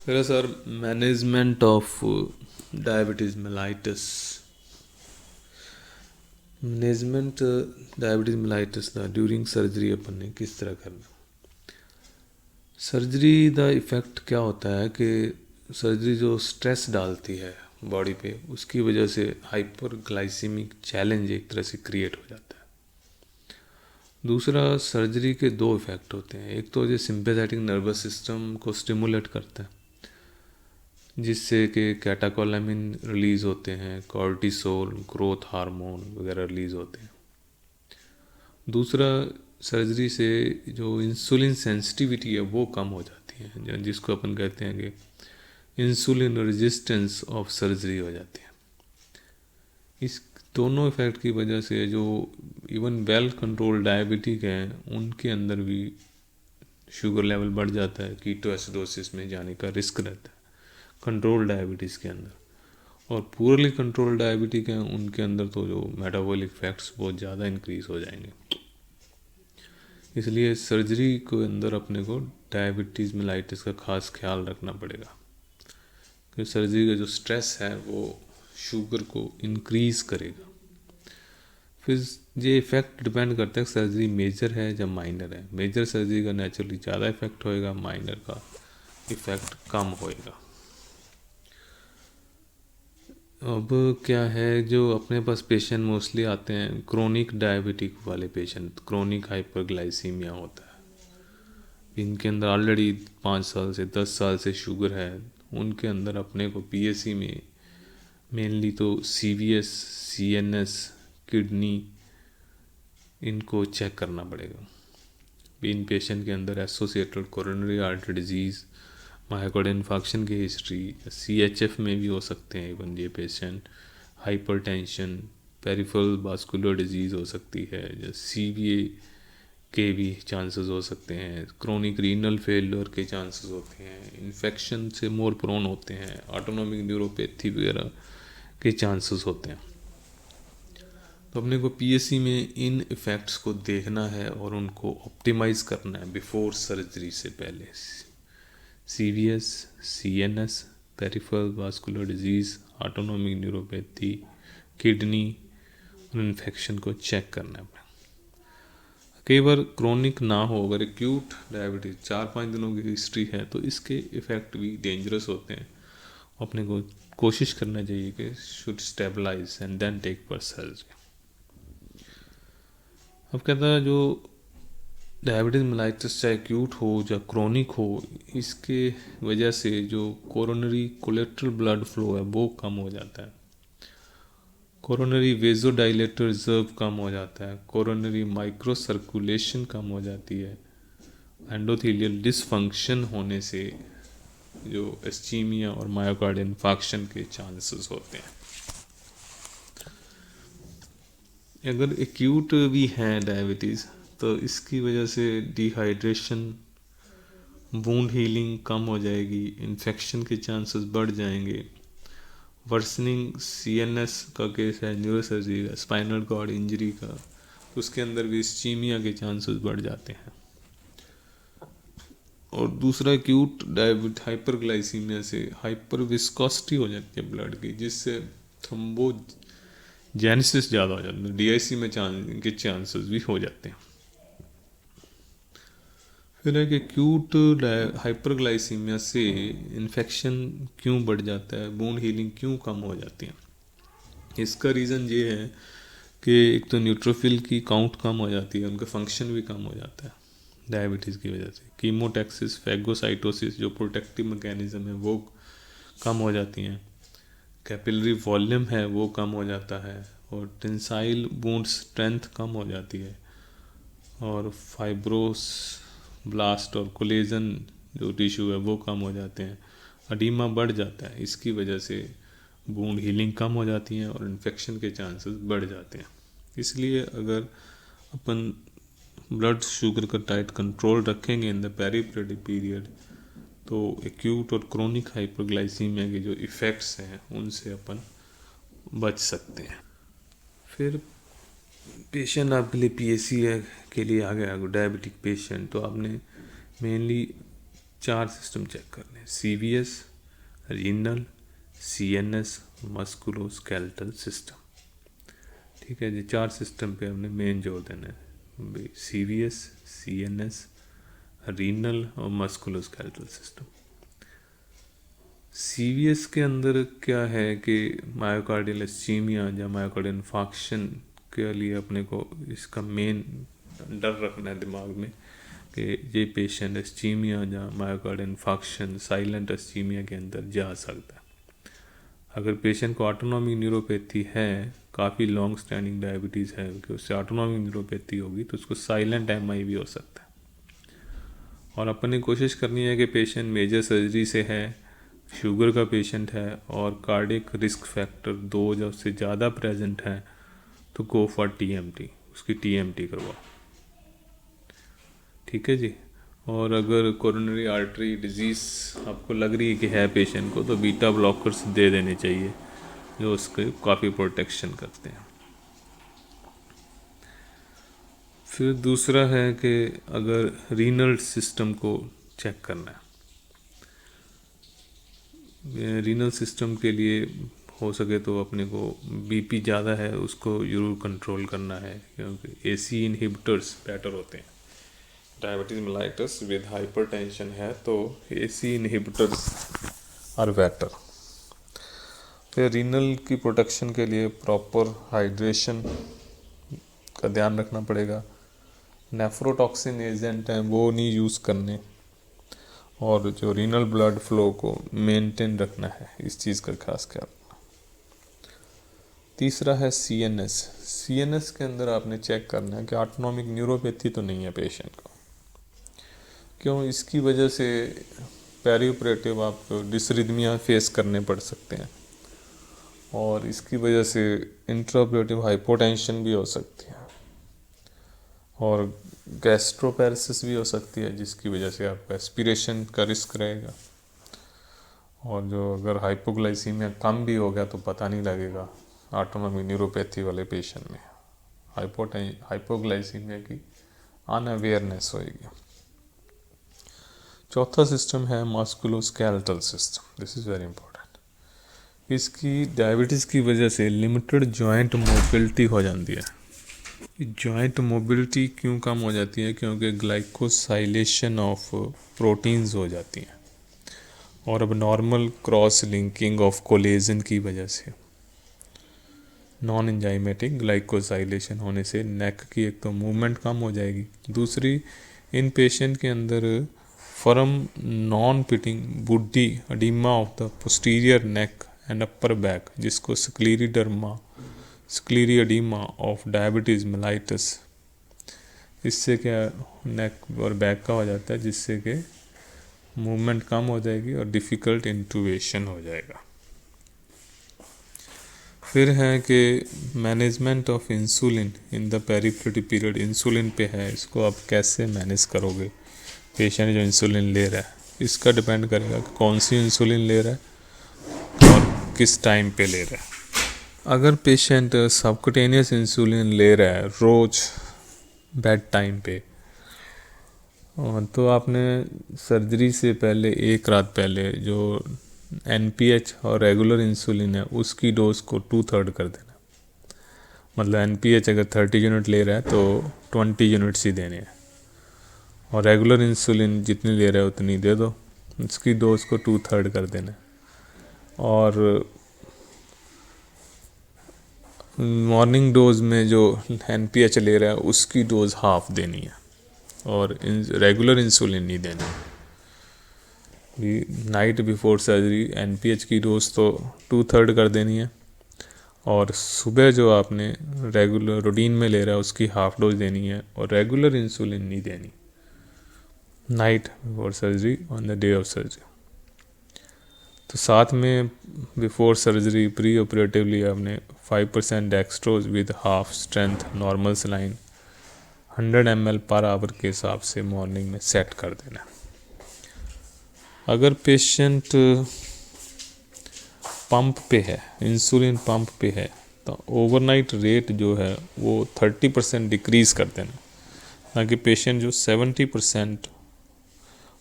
फिर sir management of diabetes mellitus management diabetes mellitus का during surgery अपन ने किस तरह करना। सर्जरी का इफ़ेक्ट क्या होता है कि सर्जरी जो स्ट्रेस डालती है बॉडी पे, उसकी वजह से हाइपर ग्लाइसीमिक चैलेंज एक तरह से क्रिएट हो जाता है। दूसरा, सर्जरी के दो इफ़ेक्ट होते हैं। एक तो ये सिंपैथेटिक नर्वस सिस्टम को स्टिमुलेट करता है, जिससे कि कैटाकोलामिन रिलीज़ होते हैं, कॉर्टिसोल, ग्रोथ हार्मोन वगैरह रिलीज़ होते हैं। दूसरा, सर्जरी से जो इंसुलिन सेंसिटिविटी है वो कम हो जाती है, जिसको अपन कहते हैं कि इंसुलिन रेजिस्टेंस ऑफ सर्जरी हो जाती है। इस दोनों इफ़ेक्ट की वजह से जो इवन वेल कंट्रोल डायबिटिक हैं उनके अंदर भी शुगर लेवल बढ़ जाता है, कीटोएसिडोसिस में जाने का रिस्क रहता है कंट्रोल डायबिटीज़ के अंदर। और पूरली कंट्रोल डायबिटिक हैं उनके अंदर तो जो मेटाबॉलिक फैक्ट्स बहुत ज़्यादा इंक्रीज़ हो जाएंगे। इसलिए सर्जरी के अंदर अपने को डायबिटीज़ मेलाइटिस का खास ख्याल रखना पड़ेगा, क्योंकि सर्जरी का जो स्ट्रेस है वो शुगर को इंक्रीज़ करेगा। फिर ये इफ़ेक्ट डिपेंड करता है सर्जरी मेजर है या माइनर है। मेजर सर्जरी का नेचुरली ज़्यादा इफ़ेक्ट होएगा, माइनर का इफ़ेक्ट कम होएगा। अब क्या है, जो अपने पास पेशेंट मोस्टली आते हैं क्रोनिक डायबिटिक वाले पेशेंट, क्रोनिक हाइपरग्लाइसीमिया होता है, इनके अंदर ऑलरेडी 5 साल से 10 साल से शुगर है। उनके अंदर अपने को पीएससी में मेनली तो सीवीएस, सीएनएस, किडनी, इनको चेक करना पड़ेगा। इन पेशेंट के अंदर associated coronary artery disease, myocardial infarction की हिस्ट्री, सीएचएफ में भी हो सकते हैं इवन ये patient, hypertension, peripheral vascular disease हो सकती है, या सीवीए के भी चांसेस हो सकते हैं, क्रोनिक रीनल फेलियर के चांसेस होते हैं, इन्फेक्शन से मोर प्रोन होते हैं, ऑटोनोमिक न्यूरोपैथी वगैरह के चांसेस होते हैं। तो अपने को पीएससी में इन इफ़ेक्ट्स को देखना है और उनको ऑप्टिमाइज़ करना है बिफोर सर्जरी से पहले। CVS, CNS, peripheral vascular disease, autonomic neuropathy, kidney और इन्फेक्शन को चेक करना है। कई बार क्रोनिक ना हो, अगर एक्यूट डायबिटीज़ 4-5 दिनों की हिस्ट्री है तो इसके इफ़ेक्ट भी डेंजरस होते हैं। अपने को कोशिश करना चाहिए कि should stabilise and then take for surgery. अब कहता है जो डायबिटीज़ मेलाइटिस चाहे एक्यूट हो या क्रोनिक हो, इसके वजह से जो कोरोनरी कोलेट्रल ब्लड फ्लो है वो कम हो जाता है, कोरोनरी वेजोडाइलेटर रिजर्व कम हो जाता है, कोरोनरी माइक्रो सर्कुलेशन कम हो जाती है, एंडोथेलियल डिसफंक्शन होने से जो एस्चीमिया और मायोकार्डियल इन्फार्क्शन के चांसेस होते हैं। अगर एक्यूट भी है डायबिटीज़ तो इसकी वजह से डिहाइड्रेशन, वूंड हीलिंग कम हो जाएगी, इन्फेक्शन के चांसेस बढ़ जाएंगे, वर्सनिंग सीएनएस का केस है, न्यूरोसर्जरी का, स्पाइनल कॉर्ड इंजरी का, उसके अंदर भी इस्चीमिया के चांसेस बढ़ जाते हैं। और दूसरा, एक्यूट डायबिट हाइपरग्लाइसीमिया से हाइपर विस्कोसिटी हो जाती है ब्लड की, जिससे थ्रोम्बोजेनेसिस ज़्यादा हो जाता है, डीआईसी में के चांसेस भी हो जाते हैं। फिर है कि एक्यूट हाइपरग्लाइसीमिया से इन्फेक्शन क्यों बढ़ जाता है, वुंड हीलिंग क्यों कम हो जाती है। इसका रीज़न ये है कि एक तो न्यूट्रोफिल की काउंट कम हो जाती है, उनका फंक्शन भी कम हो जाता है डायबिटीज़ की वजह से। कीमोटैक्सिस, फैगोसाइटोसिस जो प्रोटेक्टिव मैकेनिज्म है वो कम हो जाती हैं, कैपिलरी वॉल्यूम है वो कम हो जाता है, और टेंसाइल वुंड स्ट्रेंथ कम हो जाती है, और फाइब्रोस ब्लास्ट और कोलेजन जो टिश्यू है वो कम हो जाते हैं, अडीमा बढ़ जाता है। इसकी वजह से वुंड हीलिंग कम हो जाती है और इन्फेक्शन के चांसेस बढ़ जाते हैं। इसलिए अगर अपन ब्लड शुगर का टाइट कंट्रोल रखेंगे इन द पेरीपेरेटिव पीरियड, तो एक्यूट और क्रोनिक हाइपरग्लाइसीमिया के जो इफ़ेक्ट्स हैं उनसे अपन बच सकते हैं। फिर पेशेंट आपके लिए पीएससी के लिए आ गया डायबिटिक पेशेंट, तो आपने मेनली 4 सिस्टम चेक करने, CVS, renal, CNS, musculoskeletal system. ठीक है जी, 4 सिस्टम पे हमने मेन जोर देना है, CVS, CNS, रीनल और मस्कुलोस्केलेटल सिस्टम। CVS के अंदर क्या है कि मायोकार्डियल इस्चीमिया या मायोकार्डियल इन्फार्क्शन के लिए अपने को इसका मेन डर रखना है दिमाग में कि ये पेशेंट इस्चीमिया या मायोकार्डियल इन्फार्क्शन साइलेंट इस्चीमिया के अंदर जा सकता है। अगर पेशेंट को ऑटोनॉमिक न्यूरोपैथी है, काफ़ी लॉन्ग स्टैंडिंग डायबिटीज़ है कि उससे ऑटोनॉमिक न्यूरोपैथी होगी, तो उसको साइलेंट MI भी हो सकता है। और अपन ने कोशिश करनी है कि पेशेंट मेजर सर्जरी से है, शुगर का पेशेंट है और कार्डियक रिस्क फैक्टर 2 या उससे ज़्यादा प्रेजेंट है, तो गो फॉर TMT, उसकी TMT करवाओ। ठीक है जी। और अगर कोरोनरी आर्टरी डिजीज़ आपको लग रही है कि है पेशेंट को, तो बीटा ब्लॉकर्स दे देने चाहिए जो उसके काफ़ी प्रोटेक्शन करते हैं। फिर दूसरा है कि अगर रीनल सिस्टम को चेक करना है, रीनल सिस्टम के लिए हो सके तो अपने को BP ज़्यादा है उसको ज़रूर कंट्रोल करना है, क्योंकि AC इनहिबिटर्स बेटर होते हैं। डायबिटीज़ मेलाइटस विद हाइपरटेंशन है तो AC इनहिबिटर्स आर बेटर। फिर रीनल की प्रोटेक्शन के लिए प्रॉपर हाइड्रेशन का ध्यान रखना पड़ेगा। नेफ्रोटॉक्सिन एजेंट हैं वो नहीं यूज़ करने, और जो रीनल ब्लड फ्लो को मेंटेन रखना है, इस चीज़ का खास ख्याल रखना। तीसरा है CNS के अंदर आपने चेक करना है कि ऑटोनॉमिक न्यूरोपैथी तो नहीं है पेशेंट को। क्यों? इसकी वजह से पेरीऑपरेटिव आप डिसरिथमिया फेस करने पड़ सकते हैं, और इसकी वजह से इंट्राऑपरेटिव हाइपोटेंशन भी हो सकती है, और गैस्ट्रोपैरेसिस भी हो सकती है, जिसकी वजह से आपका एस्पिरेशन का रिस्क रहेगा। और जो अगर हाइपोग्लाइसीमिया कम भी हो गया तो पता नहीं लगेगा ऑटोनॉमिक न्यूरोपैथी वाले पेशेंट में हाइपोग्लाइसीमिया की अनअवेयरनेस होएगी। चौथा सिस्टम है musculoskeletal system. This is very important. इसकी डायबिटीज़ की वजह से लिमिटेड जॉइंट मोबिलिटी हो जाती है। जॉइंट मोबिलिटी क्यों कम हो जाती है? क्योंकि ग्लाइकोसाइलेशन ऑफ प्रोटीन्स हो जाती हैं, और अब normal cross linking of collagen की वजह से नॉन एंजाइमेटिक ग्लाइकोसाइलेशन होने से नेक की एक तो मूवमेंट कम हो जाएगी, दूसरी इन पेशेंट के अंदर फर्म नॉन पिटिंग बुड्डी oedema of the posterior neck and upper back, जिसको स्क्लीरियडीमा ऑफ डायबिटीज़ मेलाइटस, इससे क्या नेक और बैक का हो जाता है, जिससे कि मूवमेंट कम हो जाएगी और डिफ़िकल्ट इंटूबेशन हो जाएगा। फिर है कि management of insulin in the perioperative period. Insulin पे है, इसको आप कैसे मैनेज करोगे? पेशेंट जो इंसुलिन ले रहा है, इसका डिपेंड करेगा कि कौन सी इंसुलिन ले रहा है और किस टाइम पे ले रहा है। अगर पेशेंट सबक्यूटेनियस इंसुलिन ले रहा है रोज़ बेड टाइम पे, तो आपने सर्जरी से पहले एक रात पहले जो NPH और रेगुलर इंसुलिन है उसकी डोज को 2/3 कर देना। मतलब NPH अगर 30 यूनिट ले रहा है तो 20 यूनिट्स ही देने हैं, और रेगुलर इंसुलिन जितनी ले रहा है उतनी दे दो, इसकी डोज को 2/3 कर देना। और मॉर्निंग डोज में जो NPH ले रहा है उसकी डोज हाफ देनी है, और रेगुलर इंसुलिन नहीं देनी। नाइट बिफोर सर्जरी NPH की डोज तो 2/3 कर देनी है, और सुबह जो आपने रेगुलर रूटीन में ले रहा है उसकी हाफ डोज देनी है, और रेगुलर इंसुलिन नहीं देनी night before surgery on the day of surgery. तो साथ में बिफोर सर्जरी प्री ऑपरेटिवली आपने 5% dextrose with half strength normal saline 100 ml per hour के हिसाब से मॉर्निंग में सेट कर देना। अगर पेशेंट पंप पे है, इंसुलिन पंप पे है, तो ओवरनाइट रेट जो है वो 30% डिक्रीज़ कर देना, ताकि पेशेंट जो 70%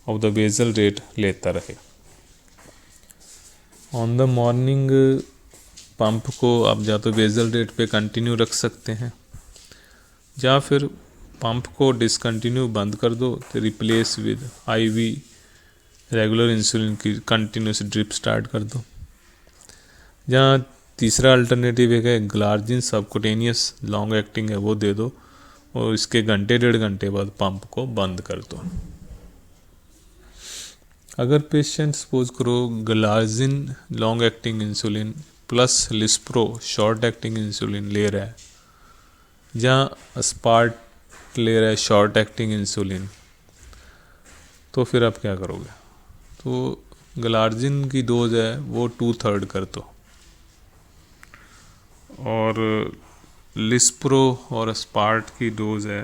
ऑफ द बेसल रेट लेता रहे। ऑन द मॉर्निंग पंप को आप या तो बेसल रेट पे कंटिन्यू रख सकते हैं या फिर पंप को डिसकंटिन्यू बंद कर दो तो replace with IV regular insulin की कंटिन्यूस ड्रिप स्टार्ट कर दो। या तीसरा अल्टरनेटिव है ग्लार्जिन सबकुटेनियस लॉन्ग एक्टिंग है वो दे दो और इसके घंटे 1.5 घंटे बाद पंप को बंद कर दो। अगर पेशेंट सपोज करो glargine long acting insulin plus lispro short acting insulin ले रहा है या अस्पार्ट ले रहा है शॉर्ट एक्टिंग इंसुलिन, तो फिर आप क्या करोगे? तो ग्लार्जिन की डोज है वो 2/3 कर दो और लिस्प्रो और अस्पार्ट की डोज है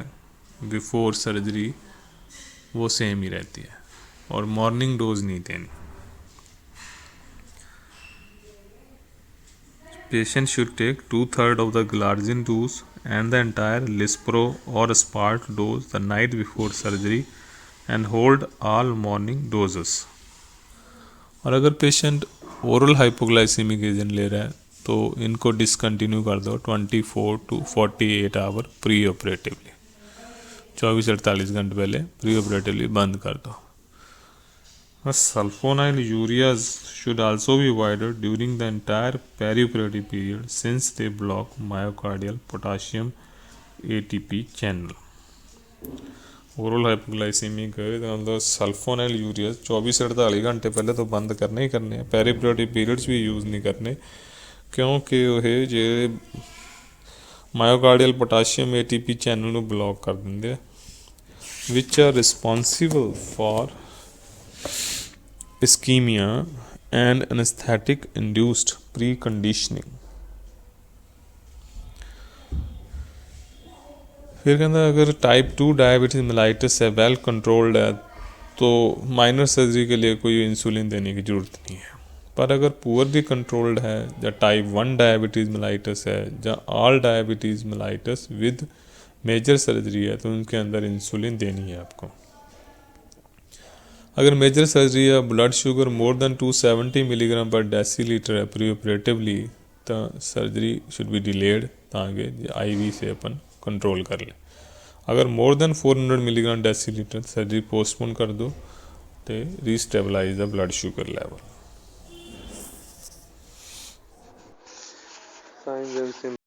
बिफोर सर्जरी वो सेम ही रहती है और मॉर्निंग डोज नहीं देनी। Patient should take 2/3 of the Glargine dose and the entire Lispro or Spart dose the night before surgery and hold all morning doses। और अगर पेशेंट ओरल हाइपोग्लाइसीमिक एजेंट ले रहा है तो इनको डिसकंटिन्यू कर दो 24 to 48 आवर प्री ऑपरेटिवली, 24-48 घंटे पहले प्री ऑपरेटिवली बंद कर दो। Sulfonyl ureas should also be avoided during the entire perioperative period since they block myocardial potassium ATP channel। Oral hypoglycaemic मतलब सल्फोनाइल यूरियाज 24 से 48 घंटे पहले तो बंद करने ही करने हैं, पेरियोपेरेटिव पीरियड्स भी यूज़ नहीं करने क्योंकि वह जे मायोकार्डियल पोटाशियम ATP चैनल ਨੂੰ ब्लॉक कर देंगे which are responsible for ischemia and anesthetic induced preconditioning। फिर कहता अगर टाइप 2 डायबिटीज मेलाइटिस है वेल कंट्रोल्ड है तो माइनर सर्जरी के लिए कोई इंसुलिन देने की ज़रूरत नहीं है, पर अगर पुअरली कंट्रोल्ड है या टाइप 1 डायबिटीज़ मेलाइटिस है या all diabetes mellitus with major surgery है तो उनके अंदर इंसुलिन देनी है आपको। अगर मेजर सर्जरी या blood sugar more than 270 milligram per decilitre है प्री ऑपरेटिवली तो सर्जरी शुड बी डिलेड ताकि आईवी से अपन कंट्रोल कर ले। अगर more than 400 milligram decilitre surgery postpone कर दो तो restabilise the blood sugar level.